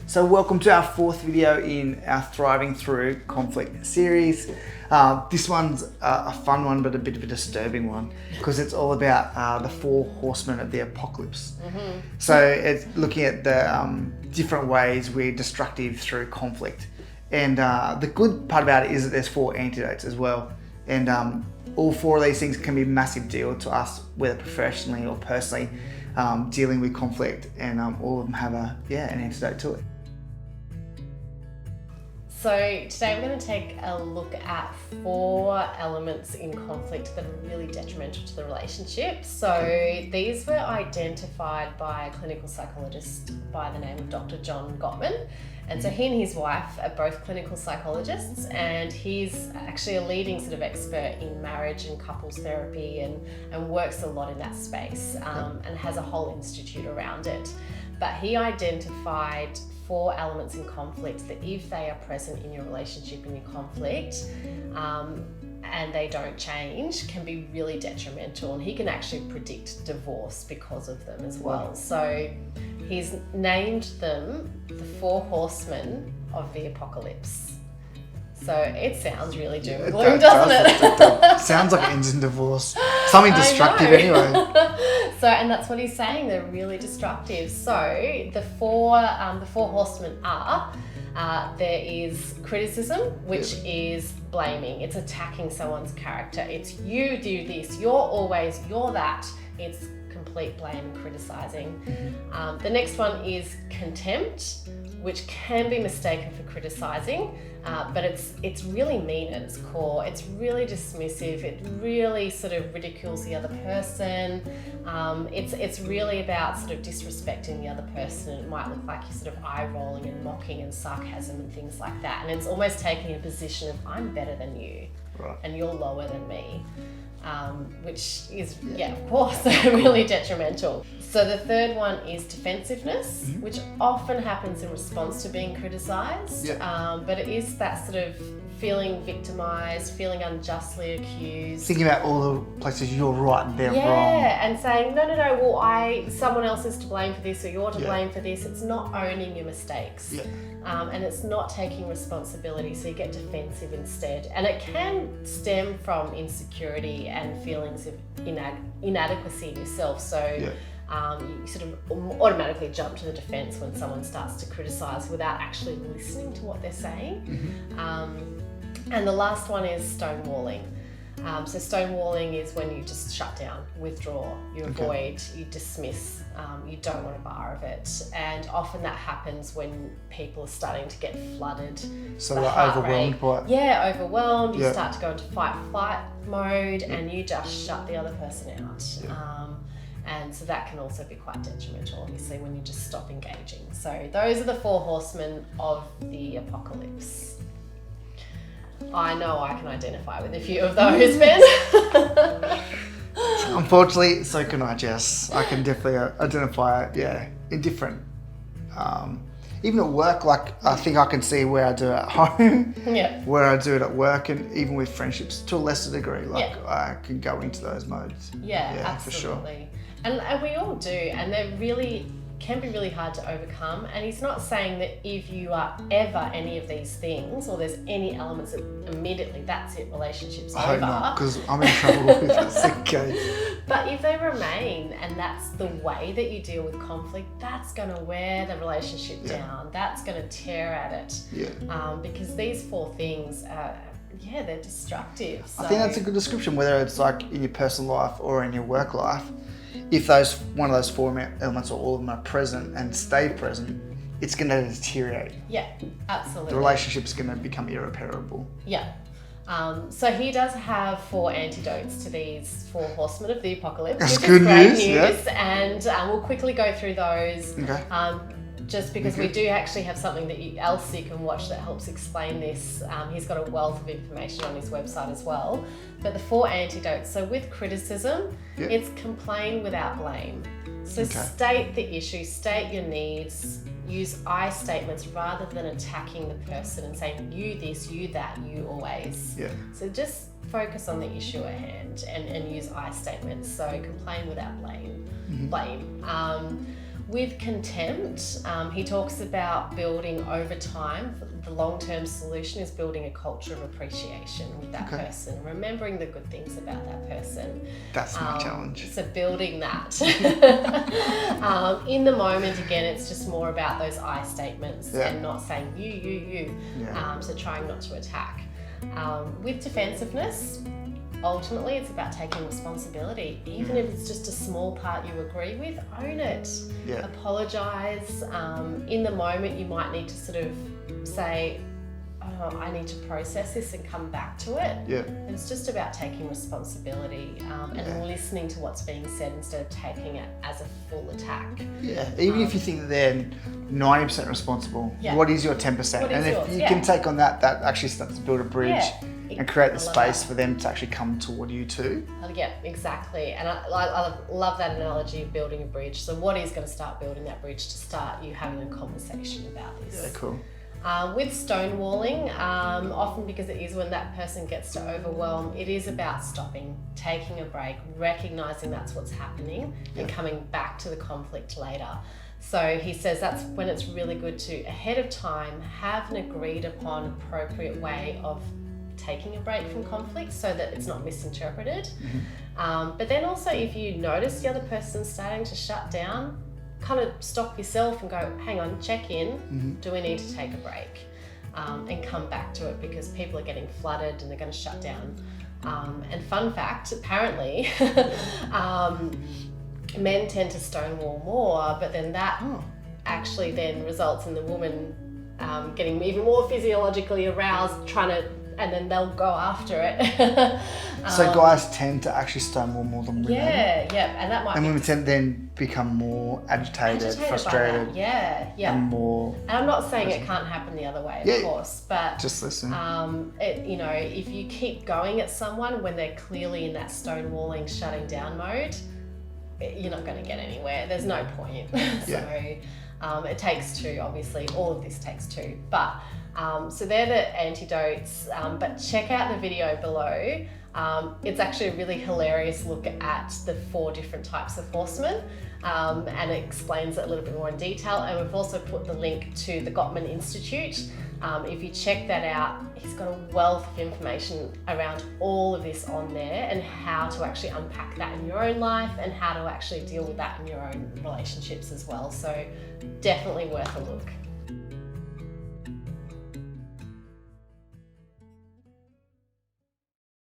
So welcome to our fourth video in our Thriving Through Conflict series. This one's a fun one, but a bit of a disturbing one because it's all about the Four Horsemen of the Apocalypse. Mm-hmm. So it's looking at the different ways we're destructive through conflict. And the good part about it is that there's 4 antidotes as well. And all 4 of these things can be a massive deal to us, whether professionally or personally, dealing with conflict. And all of them have an antidote to it. So today we're going to take a look at 4 elements in conflict that are really detrimental to the relationship. So these were identified by a clinical psychologist by the name of Dr. John Gottman. And so he and his wife are both clinical psychologists, and he's actually a leading sort of expert in marriage and couples therapy and works a lot in that space and has a whole institute around it. But he identified 4 elements in conflict that if they are present in your relationship and your conflict and they don't change, can be really detrimental, and he can actually predict divorce because of them as well. So he's named them the 4 Horsemen of the Apocalypse. So it sounds really doom and gloom, doesn't it? Sounds like it ends in divorce. Something destructive anyway. So, and that's what he's saying, they're really destructive. So the 4 horsemen are, there is criticism, which is blaming. It's attacking someone's character. It's you do this, you're that. It's complete blame and criticizing. The next one is contempt, which can be mistaken for criticizing, but it's really mean at its core. It's really dismissive. It really sort of ridicules the other person. It's really about sort of disrespecting the other person. It might look like you're sort of eye rolling and mocking and sarcasm and things like that. And it's almost taking a position of I'm better than you, right, and you're lower than me. Which is, of course, really detrimental. So the third one is defensiveness, which often happens in response to being criticised, but it is that sort of feeling victimised, feeling unjustly accused. Thinking about all the places you're right and they're wrong. Yeah, and saying, no, well, someone else is to blame for this, or you're to blame for this. It's not owning your mistakes. Yeah. And it's not taking responsibility, so you get defensive instead. And it can stem from insecurity and feelings of inadequacy in yourself. So you sort of automatically jump to the defense when someone starts to criticize without actually listening to what they're saying. And the last one is stonewalling. So stonewalling is when you just shut down, withdraw, you avoid, you dismiss, you don't want a bar of it. And often that happens when people are starting to get flooded. So they're overwhelmed by it. Yeah, overwhelmed. You start to go into fight mode and you just shut the other person out. And so that can also be quite detrimental, obviously, when you just stop engaging. So those are the 4 horsemen of the apocalypse. I know I can identify with a few of those, Ben. Unfortunately, so can I, Jess. I can definitely identify it, in different, even at work, like I think I can see where I do it at home, where I do it at work, and even with friendships to a lesser degree, I can go into those modes. Yeah, absolutely. For sure. And we all do, and they're really can be really hard to overcome. And he's not saying that if you are ever any of these things, or there's any elements that immediately that's it, relationship's over. I hope not, because I'm in trouble with this in case. But if they remain, and that's the way that you deal with conflict, that's going to wear the relationship down. That's going to tear at it. Because these 4 things are, they're destructive. So. I think that's a good description, whether it's like in your personal life or in your work life. If one of those 4 elements or all of them are present and stay present, it's going to deteriorate. Yeah, absolutely. The relationship's going to become irreparable. Yeah. So he does have 4 antidotes to these 4 horsemen of the apocalypse. That's good news. And we'll quickly go through those. Okay. Just because we do actually have something else you can watch that helps explain this. He's got a wealth of information on his website as well. But the 4 antidotes. So with criticism, it's complain without blame. So state the issue, state your needs, use I statements rather than attacking the person and saying you this, you that, you always. Yeah. So just focus on the issue at hand and use I statements. So complain without blame. With contempt, he talks about building over time. The long-term solution is building a culture of appreciation with that person, remembering the good things about that person. That's my challenge. So building that. In the moment, again, it's just more about those I statements and not saying you. So trying not to attack. With defensiveness, ultimately, it's about taking responsibility. Even if it's just a small part you agree with, own it. Yeah. Apologise. In the moment, you might need to sort of say, oh, I need to process this and come back to it. Yeah. And it's just about taking responsibility and listening to what's being said instead of taking it as a full attack. Yeah, even if you think that they're 90% responsible, what is your 10%? What is and if yours? you can take on that actually starts to build a bridge and create the I love space that. for them to actually come toward you too. Yeah, exactly. And I love that analogy of building a bridge. So what is going to start building that bridge to start you having a conversation about this? Yeah, cool. With stonewalling, often because it is when that person gets to overwhelm, it is about stopping, taking a break, recognising that's what's happening and coming back to the conflict later. So he says that's when it's really good to, ahead of time, have an agreed upon appropriate way of taking a break from conflict so that it's not misinterpreted. But then also if you notice the other person starting to shut down, kind of stop yourself and go, hang on, check in. Do we need to take a break? And come back to it because people are getting flooded and they're going to shut down. And fun fact, apparently, men tend to stonewall more, but then that actually then results in the woman getting even more physiologically aroused, and then they'll go after it. So guys tend to actually stonewall more than women. And that might And be women tend to then become more agitated by frustrated, that. and more. And I'm not saying it can't happen the other way, of course, but just listen. If you keep going at someone when they're clearly in that stonewalling, shutting down mode, you're not going to get anywhere. There's no point. So it takes two, obviously. All of this takes two, but so they're the antidotes. But check out the video below. It's actually a really hilarious look at the 4 different types of horsemen, and it explains it a little bit more in detail. And we've also put the link to the Gottman Institute. If you check that out, he's got a wealth of information around all of this on there and how to actually unpack that in your own life and how to actually deal with that in your own relationships as well. So definitely worth a look.